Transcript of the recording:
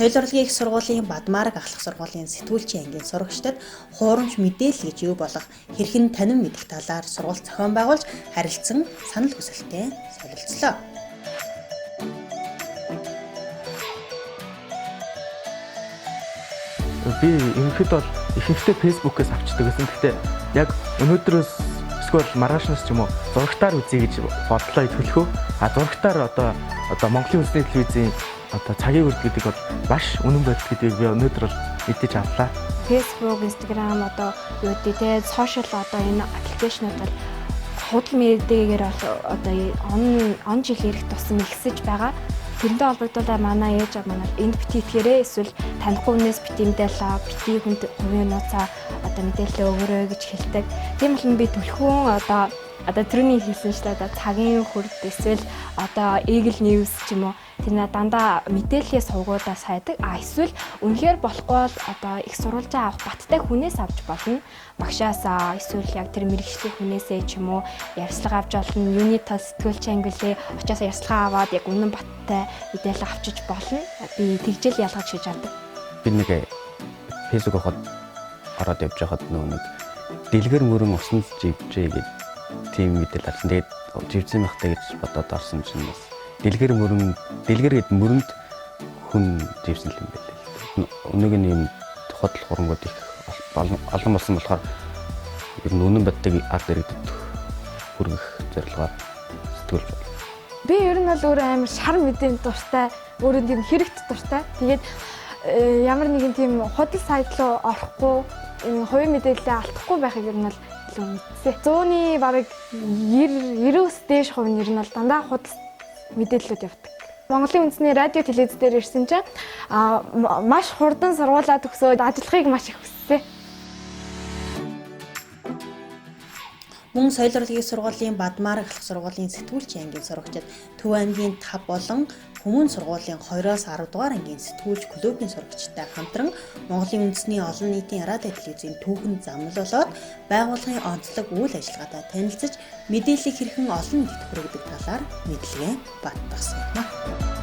Соёл урлагийн их сургуулийн Бадмаараг ахлах сургуулийн сэтгүүлчийн ангийн сурагчдад хуурамч мэдээлэл гэж юу болох хэрхэн танин мэдэх талаар сургалт зохион байгуулж харилцсан санал хүсэлтээ солилцлоо. Би ерөнхийдөө бол ихэнхдээ фэйсбүүкээс авчдаг гэсэн. Гэхдээ яг өнөөдрөөс эсвэл маргаашнаас ч юм уу зурагтаар үзье гэж бодлоо төлөхөө. Зурагтаар одоо Монголын үндэсний телевизийн цагийн үрд гэдэг бол маш үнэн байдал гэдгийг би өнөөдөр бол мэдэж авлаа. Facebook, Instagram юу гэдэг те сошиал энэ аппликейшнууд бол худал мэдээгээр он жил ирэх тусам ихсэж байгаа. Тэрнтэй холбогдуулаад манай ээж манай энд бити итгээрээ эсвэл танихгүй хүнээс бити мэдээлэл бити хүнд хувийн нууцаа мэдээлэл өгөрөө гэж хэлдэг. Тийм бол би төлхөн тэрний хэлсэнчлээ цагийн хүрд эсвэл Eagle News ч юм уу тэр дандаа мэдээллийн сувгуудаа сайдаг. Эсвэл үнэхээр болохгүй бол их сурвалжаа авах баттай хүнээс авч болно. Багшаасаа эсвэл яг тэр мэрэгчлийн хүнээсээ ч юм уу ярьслага авч болно. Юнита сэтгүүлч ангилээ очиасаа ярьслага аваад яг үнэн баттай мэдээлэл авчиж болно. Би тэгжэл ялгаж хийж авдаг. Би нэг Facebook ороод явж байхад нэг дэлгэр мөрөн усан живжээ гэдэг тийм мэдээлэл авсан. Тэгээд живцэн махтай гэж бодоод орсон чинь бас дэлгэр гээд мөрөнд хүн живсэн юм байлээ. Өнөөг нь юм худал хурангууд их олон болсон болохоор ер нь үнэн бодтыг ард иргэдэд хүргэх зорилгоор сэтгүүлж байна. Би ер нь бол өөрөө амар шар мэдээнд дуртай, өөрөө тийм хэрэгт дуртай. Тэгээд ямар нэгэн тийм худал сайт руу орохгүй, хувийн мэдээлэлээ алдахгүй байхыг ер нь бол илүү мэдсэн. 100-ны бараг 90-90-өөс дээш хувь нь ер нь бол дандаа худал мэдээллүүд явдаг. Монголын үндэсний радио телевиз дээр ирсэн чинь маш хурдан сургуулаа төгсөөд ажиллахыг маш их хүссэн. Мөн соёл урлагийн сургуулийн Бадмаараг ахлах сургуулийн сэтгүүлчийн ангийн сурагчид Төв аймгийн 5 болон Хүмүүн сургуулийн 2-оос 10 дугаар ангийн сэтгүүлч клубын сурагчтай хамтран Монголын үндэсний олон нийтийн радио телевизийн түүхэнд замлуулаад байгууллагын онцлог үйл ажиллагаатай танилцж мэдээллийг хэрхэн олон нийтэд хүргэдэг талаар мэдлэгээ баттгсан юм.